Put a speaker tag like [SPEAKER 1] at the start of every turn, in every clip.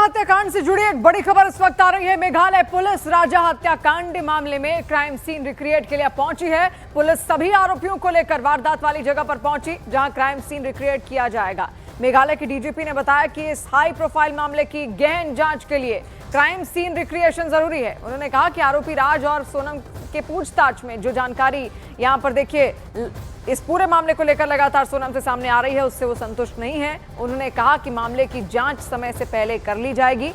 [SPEAKER 1] हत्याकांड से जुड़ी एक बड़ी खबर इस वक्त आ रही है। मेघालय पुलिस राजा हत्याकांड मामले में क्राइम सीन रिक्रिएट के लिए पहुंची है। पुलिस सभी आरोपियों को लेकर वारदात वाली जगह पर पहुंची जहां क्राइम सीन रिक्रिएट किया जाएगा। मेघालय के डीजीपी ने बताया कि इस हाई प्रोफाइल मामले की गहन जांच के लिए क्राइम सीन रिक्रिएशन जरूरी है। उन्होंने कहा कि आरोपी राज और सोनम के पूछताछ में जो जानकारी यहां पर देखिए इस पूरे मामले को लेकर लगातार सोनम से सामने आ रही है, उससे वो संतुष्ट नहीं है। उन्होंने कहा कि मामले की जांच समय से पहले कर ली जाएगी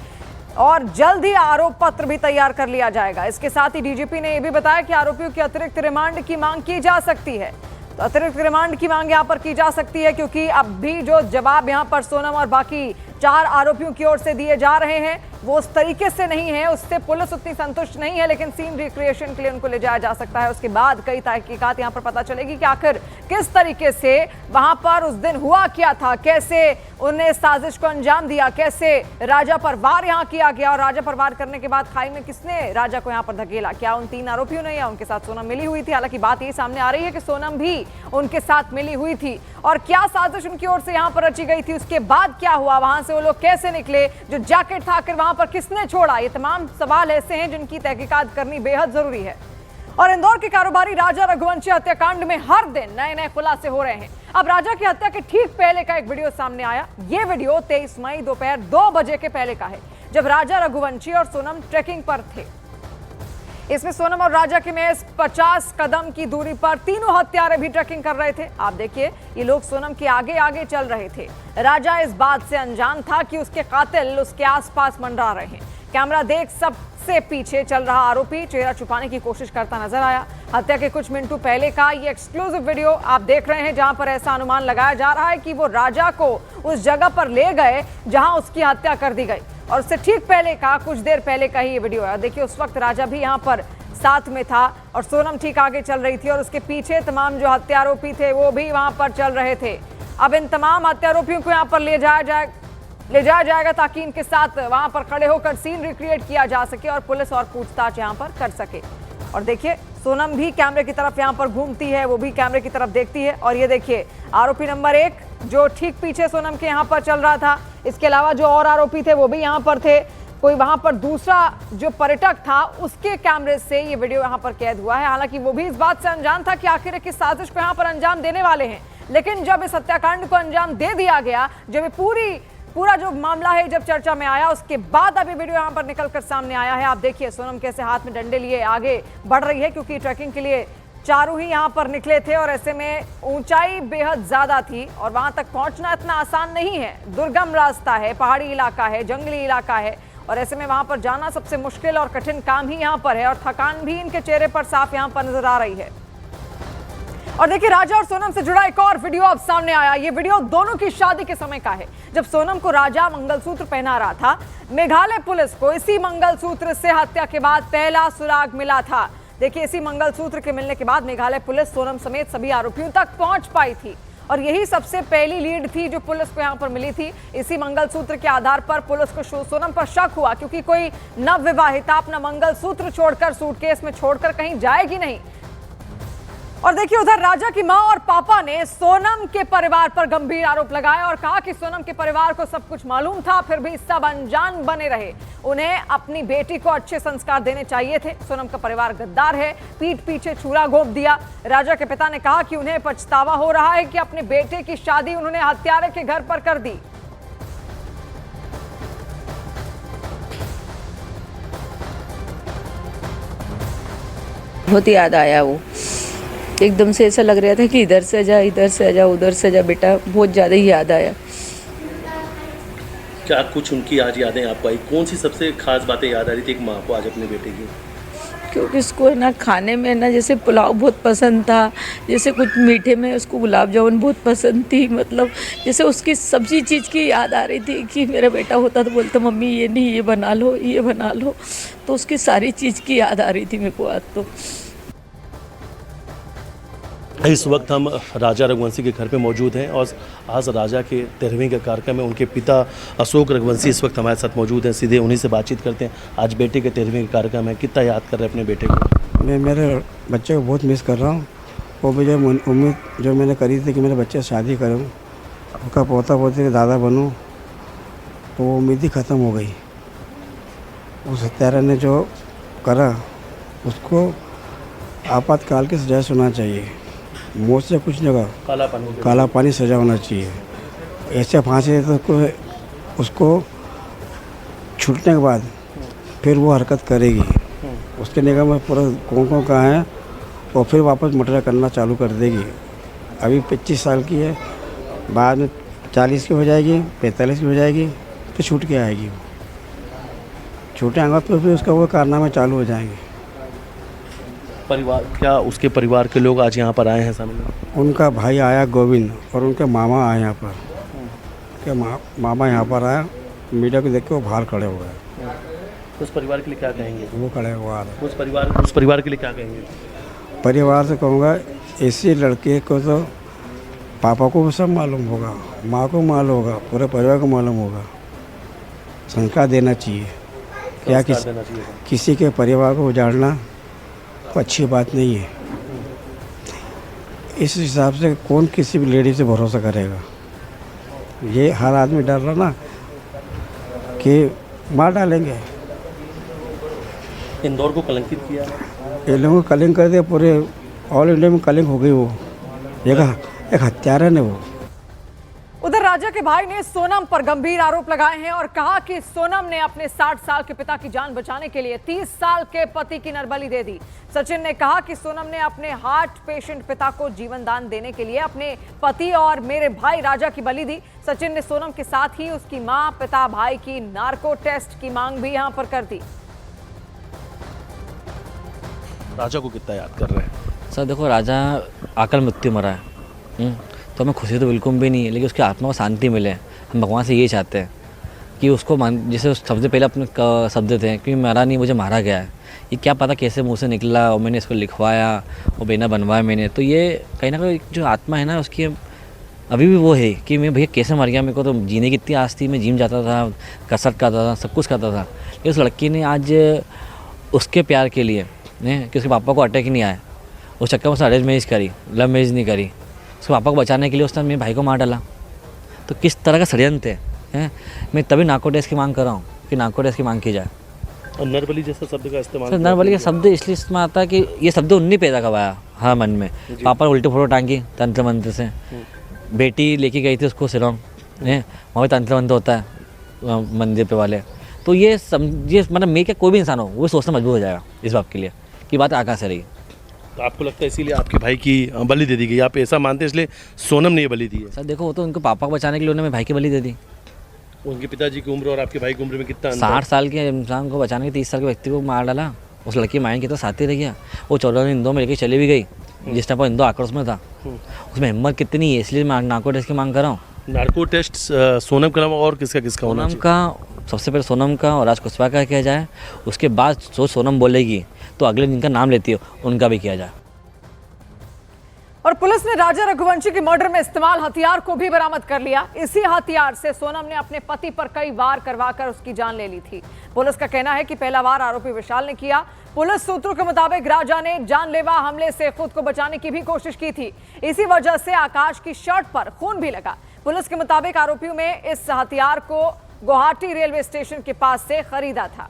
[SPEAKER 1] और जल्द ही आरोप पत्र भी तैयार कर लिया जाएगा। इसके साथ ही डीजीपी ने यह भी बताया कि आरोपियों की अतिरिक्त रिमांड की मांग की जा सकती है। तो अतिरिक्त रिमांड की मांग यहां पर की जा सकती है क्योंकि अब भी जो जवाब यहां पर सोनम और बाकी 4 आरोपियों की ओर से दिए जा रहे हैं वो उस तरीके से नहीं है, उससे पुलिस उतनी संतुष्ट नहीं है। लेकिन सीन रिक्रिएशन के लिए उनको ले जाया जा सकता है। उसके बाद कई तहकीकात यहां पर पता चलेगी कि आखिर किस तरीके से वहां पर उस दिन हुआ क्या था, कैसे उन्हें साजिश को अंजाम दिया, कैसे राजा पर वार यहां किया गया और राजा पर वार करने के बाद खाई में किसने राजा को यहां पर धकेला। क्या उन 3 आरोपियों ने या उनके साथ सोनम मिली हुई थी? हालांकि बात ये सामने आ रही है कि सोनम भी उनके साथ मिली हुई थी। और क्या साजिश उनकी ओर से यहां पर रची गई थी, उसके बाद क्या हुआ, वहां से वो लोग कैसे निकले, जो जैकेट था आखिर वहां पर किसने छोड़ा, ये तमाम सवाल ऐसे हैं जिनकी तहकीकात करनी बेहद जरूरी है। और इंदौर के कारोबारी राजा रघुवंशी हत्याकांड में हर दिन नए नए खुलासे हो रहे हैं। अब राजा की हत्या के ठीक पहले का एक वीडियो सामने आया। ये वीडियो 23 मई दोपहर 2 बजे के पहले का है, जब राजा रघुवंशी और सोनम ट्रैकिंग पर थे। इसमें सोनम और राजा के महज 50 कदम की दूरी पर तीनों हत्यारे भी ट्रैकिंग कर रहे थे। आप देखिए, ये लोग सोनम के आगे आगे चल रहे थे। राजा इस बात से अनजान था कि उसके कातिल उसके आसपास मंडरा रहे हैं। कैमरा देख सबसे पीछे चल रहा आरोपी चेहरा छुपाने की कोशिश करता नजर आया। हत्या के कुछ मिनटों पहले का ये एक्सक्लूसिव वीडियो आप देख रहे हैं, जहां पर ऐसा अनुमान लगाया जा रहा है कि वो राजा को उस जगह पर ले गए जहां उसकी हत्या कर दी गई। और उससे ठीक पहले का, कुछ देर पहले का ही ये वीडियो है। देखिए, उस वक्त राजा भी यहाँ पर साथ में था और सोनम ठीक आगे चल रही थी और उसके पीछे तमाम जो हत्यारोपी थे वो भी वहां पर चल रहे थे। अब इन तमाम हत्यारोपियों को यहाँ पर ले जाया जाएगा ताकि इनके साथ वहां पर खड़े होकर सीन रिक्रिएट किया जा सके और पुलिस और पूछताछ यहाँ पर कर सके। और देखिए, सोनम भी कैमरे की तरफ यहाँ पर घूमती है, वो भी कैमरे की तरफ देखती है। और ये देखिए, आरोपी नंबर 1 जो ठीक पीछे सोनम के यहाँ पर चल रहा था। इसके अलावा जो और आरोपी थे वो भी यहाँ पर थे। कोई वहां पर दूसरा जो पर्यटक था उसके कैमरे से ये वीडियो यहाँ पर कैद हुआ है। हालांकि वो भी इस बात से अनजान था कि आखिर किस साजिश को यहाँ पर अंजाम देने वाले हैं। लेकिन जब इस हत्याकांड को अंजाम दे दिया गया, जब ये पूरा जो मामला है जब चर्चा में आया, उसके बाद अभी वीडियो यहाँ पर निकलकर सामने आया है। आप देखिए, सोनम कैसे हाथ में डंडे लिए आगे बढ़ रही है क्योंकि ट्रैकिंग के लिए चारों ही यहाँ पर निकले थे और ऐसे में ऊंचाई बेहद ज्यादा थी और वहां तक पहुंचना इतना आसान नहीं है। दुर्गम रास्ता है, पहाड़ी इलाका है, जंगली इलाका है और ऐसे में वहां पर जाना सबसे मुश्किल और कठिन काम ही यहां पर है। और थकान भी इनके चेहरे पर साफ यहां पर नजर आ रही है। और देखिए, राजा और सोनम से जुड़ा एक और वीडियो अब सामने आया। ये वीडियो दोनों की शादी के समय का है, जब सोनम को राजा मंगलसूत्र पहना रहा था। मेघालय पुलिस को इसी मंगलसूत्र से हत्या के बाद पहला सुराग मिला था। देखिए, इसी मंगलसूत्र के मिलने के बाद मेघालय पुलिस सोनम समेत सभी आरोपियों तक पहुंच पाई थी और यही सबसे पहली लीड थी जो पुलिस को यहां पर मिली थी। इसी मंगलसूत्र के आधार पर पुलिस को सोनम पर शक हुआ क्योंकि कोई नवविवाहिता अपना मंगलसूत्र छोड़कर, सूटकेस में छोड़कर कहीं जाएगी नहीं। और देखिए, उधर राजा की मां और पापा ने सोनम के परिवार पर गंभीर आरोप लगाया और कहा कि सोनम के परिवार को सब कुछ मालूम था, फिर भी सब अनजान बने रहे। उन्हें अपनी बेटी को अच्छे संस्कार देने चाहिए थे। सोनम का परिवार गद्दार है, पीठ पीछे छुरा घोंप दिया। राजा के पिता ने कहा कि उन्हें पछतावा हो रहा है कि अपने बेटे की शादी उन्होंने हत्यारे के घर पर कर दी।
[SPEAKER 2] बहुत याद आया, वो एकदम से ऐसा लग रहा था कि इधर से जा, इधर से जा, उधर से जा। बेटा बहुत ज़्यादा ही याद आया।
[SPEAKER 3] क्या कुछ उनकी आज यादें आपको आई? कौन सी सबसे खास बातें याद आ रही थी एक माँ को आज अपने बेटे की?
[SPEAKER 2] क्योंकि उसको ना खाने में ना जैसे पुलाव बहुत पसंद था, जैसे कुछ मीठे में उसको गुलाब जामुन बहुत पसंद थी। मतलब जैसे उसकी सब्जी चीज़ की याद आ रही थी कि मेरा बेटा होता तो बोलता मम्मी ये नहीं, ये बना लो, ये बना लो। तो उसकी सारी चीज़ की याद आ रही थी मेरे को आज। तो
[SPEAKER 3] इस वक्त हम राजा रघुवंशी के घर पे मौजूद हैं और आज राजा के 13वीं का कार्यक्रम है। उनके पिता अशोक रघुवंशी इस वक्त हमारे साथ मौजूद हैं। सीधे उन्हीं से बातचीत करते हैं। आज बेटे के 13वीं का कार्यक्रम है, कितना याद कर रहे हैं अपने बेटे को?
[SPEAKER 4] मैं मेरे बच्चे को बहुत मिस कर रहा हूँ। वो मुझे उम्मीद जो मैंने करी थी कि मेरे बच्चे शादी करूँ, उसका पोता पोती का दादा बनूँ, तो वो उम्मीद ही ख़त्म हो गई। उस हत्यारा ने जो करा उसको आपातकाल की सजा सुनना चाहिए। मौत से कुछ नहीं होगा, काला पानी सजा होना चाहिए। ऐसे फांसी तो उसको छूटने के बाद फिर वो हरकत करेगी, उसके निगाह में पूरा कौन कहाँ है और फिर वापस मर्डर करना चालू कर देगी। अभी 25 साल की है, बाद में 40 की हो जाएगी, 45 की हो जाएगी, फिर छूट के आएगी। छूटे आएगा तो फिर उसका वो कारनामे चालू हो जाएंगे।
[SPEAKER 3] परिवार क्या उसके परिवार के लोग आज यहाँ पर आए हैं सामने?
[SPEAKER 4] उनका भाई आया गोविंद और उनके मामा आए यहाँ पर। के मामा यहाँ पर आया, मीडिया को देख के वो बाहर खड़े हुए हैं।
[SPEAKER 3] उस परिवार के लिए क्या कहेंगे?
[SPEAKER 4] वो खड़े हुआ है।
[SPEAKER 3] उस परिवार के लिए क्या कहेंगे?
[SPEAKER 4] परिवार से कहूँगा इसी लड़के को तो पापा को भी सब मालूम होगा, माँ को मालूम होगा, पूरे परिवार को मालूम होगा। संस्कार देना चाहिए। क्या किसी के परिवार को उजाड़ना तो अच्छी बात नहीं है। इस हिसाब से कौन किसी भी लेडी से भरोसा करेगा? ये हर आदमी डर रहा ना कि मार डालेंगे।
[SPEAKER 3] इंदौर को कलंकित किया,
[SPEAKER 4] ये लोगों को कलिंग कर दिया, पूरे ऑल इंडिया में कलिंग हो गई। वो एक हत्यारा ने वो।
[SPEAKER 1] उधर राजा के भाई ने सोनम पर गंभीर आरोप लगाए हैं और कहा कि सोनम ने अपने 60 साल के पिता की जान बचाने के लिए 30 साल के पति की नरबली दे दी। सचिन ने कहा कि सोनम ने अपने हार्ट पेशेंट पिता को जीवन दान देने के लिए अपने पति और मेरे भाई राजा की बलि दी। सचिन ने सोनम के साथ ही उसकी मां, पिता, भाई की नार्को टेस्ट की मांग भी यहां पर कर दी।
[SPEAKER 3] राजा को कितना याद कर रहे हैं?
[SPEAKER 5] सर देखो, राजा आकल मृत्यु मरा है, तो हमें खुशी तो बिल्कुल भी नहीं है, लेकिन उसकी आत्मा को शांति मिले। हम भगवान से यही चाहते हैं कि उसको जैसे सबसे पहले अपने शब्द थे कि मरा नहीं, मुझे मारा गया है। ये क्या पता कैसे मुंह से निकला और मैंने इसको लिखवाया और बेना बनवाया मैंने। तो ये कहीं ना कहीं जो आत्मा है ना उसकी अभी भी वो है कि मैं भैया कैसे मर गया। मेरे को तो जीने की इतनी आस थी, मैं जिम जाता था, कसरत करता था, सब कुछ करता था। लेकिन उस लड़की ने आज उसके प्यार के लिए कि उसके पापा को अटैक नहीं आया, उस चक्कर में उसने अरेंज मैरिज करी, लव मैरिज नहीं करी। उसके पापा को बचाने के लिए उसने मेरे भाई को मार डाला। तो किस तरह का षड्यंत्र है। मैं तभी नार्को टेस्ट की मांग कर रहा हूँ कि नार्को टेस्ट की मांग की जाए।
[SPEAKER 3] और नरबली जैसा शब्द का इस्तेमाल,
[SPEAKER 5] सर नरबली का शब्द इसलिए इसमें आता है कि ये शब्द उन्हीं पैदा करवाया हाँ मन में। पापा ने उल्टी फोटो टांगी तंत्र मंत्र से, बेटी लेके गई थी उसको शिलोंग, वहाँ भी तंत्र मंत्र होता है मंदिर पे वाले। तो ये मतलब मैं क्या कोई भी इंसान हो वो सोचना मजबूर हो जाएगा इस बात के लिए कि बात कहाँ से रही।
[SPEAKER 3] तो आपको लगता है इसीलिए आपके भाई की बलि दे दी गई? आप ऐसा मानते हैं इसलिए सोनम ने ये बलि दी है?
[SPEAKER 5] सर देखो, वो तो उनको पापा को बचाने के लिए उन्होंने मेरे भाई की बलि दे दी।
[SPEAKER 3] उनके पिताजी की उम्र और आपके भाई की उम्र में कितना अंतर?
[SPEAKER 5] 60 साल के इंसान को बचाने के 30 साल के व्यक्ति को मार डाला। उस लड़की मायन की तो साथ ही रह गया। वो 14 दिन इंदौर में लेके चली भी गई जिस टाइम पर इंदौर आक्रोश में था। उसमें हिम्मत कितनी है, इसलिए मैं नार्को टेस्ट की मांग कर रहा हूँ।
[SPEAKER 3] नार्को टेस्ट सोनम का नाम और किसका होना
[SPEAKER 5] सोनम का, सबसे पहले सोनम का और राज कुशवाहा का किया जाए, उसके बाद जो सोनम बोलेगी तो अगले दिन का नाम लेती है उनका भी किया जाए।
[SPEAKER 1] और पुलिस ने राजा रघुवंशी के मर्डर में इस्तेमाल हथियार को भी बरामद कर लिया। इसी हथियार से सोनम ने अपने पति पर कई वार करवाकर उसकी जान ले ली थी। पुलिस का कहना है कि पहला वार आरोपी विशाल ने किया। पुलिस सूत्रों के मुताबिक राजा ने जानलेवा हमले से खुद को बचाने की भी कोशिश की थी। इसी वजह से आकाश की शर्ट पर खून भी लगा। पुलिस के मुताबिक आरोपियों में इस हथियार को गुवाहाटी रेलवे स्टेशन के पास से खरीदा था।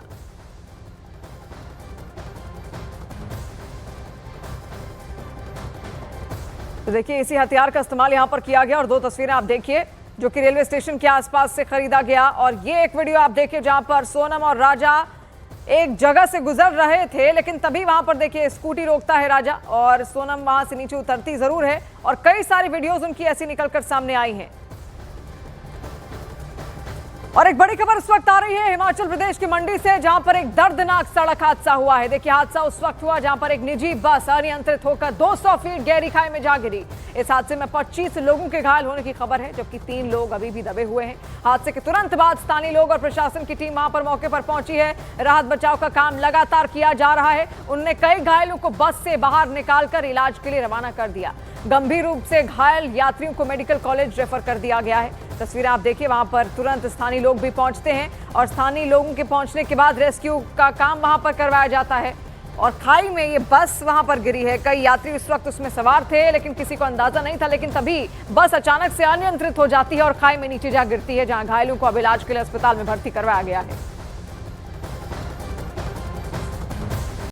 [SPEAKER 1] तो देखिए, इसी हथियार का इस्तेमाल यहां पर किया गया और दो तस्वीरें आप देखिए जो कि रेलवे स्टेशन के आसपास से खरीदा गया। और ये एक वीडियो आप देखिए जहां पर सोनम और राजा एक जगह से गुजर रहे थे, लेकिन तभी वहां पर देखिए स्कूटी रोकता है राजा और सोनम वहां से नीचे उतरती जरूर है और कई सारी वीडियोस उनकी ऐसी निकलकर सामने आई हैं। और एक बड़ी खबर इस वक्त आ रही है हिमाचल प्रदेश की मंडी से, जहां पर एक दर्दनाक सड़क हादसा हुआ है। देखिए, हादसा उस वक्त हुआ जहां पर एक निजी बस अनियंत्रित होकर 200 फीट गहरी खाई में जा गिरी। इस हादसे में 25 लोगों के घायल होने की खबर है, जबकि 3 लोग अभी भी दबे हुए हैं। हादसे के तुरंत बाद स्थानीय लोग और प्रशासन की टीम वहां पर मौके पर पहुंची है। राहत बचाव का काम लगातार किया जा रहा है। उन्होंने कई घायलों को बस से बाहर निकालकर इलाज के लिए रवाना कर दिया। गंभीर रूप से घायल यात्रियों को मेडिकल कॉलेज रेफर कर दिया गया है। तस्वीरें आप देखिए, वहां पर तुरंत स्थानीय लोग भी पहुंचते हैं और स्थानीय लोगों के पहुंचने के बाद रेस्क्यू का काम वहां पर करवाया जाता है और खाई में ये बस वहां पर गिरी है। कई यात्री इस वक्त उसमें सवार थे, लेकिन किसी को अंदाजा नहीं था। लेकिन तभी बस अचानक से अनियंत्रित हो जाती है और खाई में नीचे जा गिरती है, जहां घायलों को अब इलाज के लिए अस्पताल में भर्ती करवाया गया है।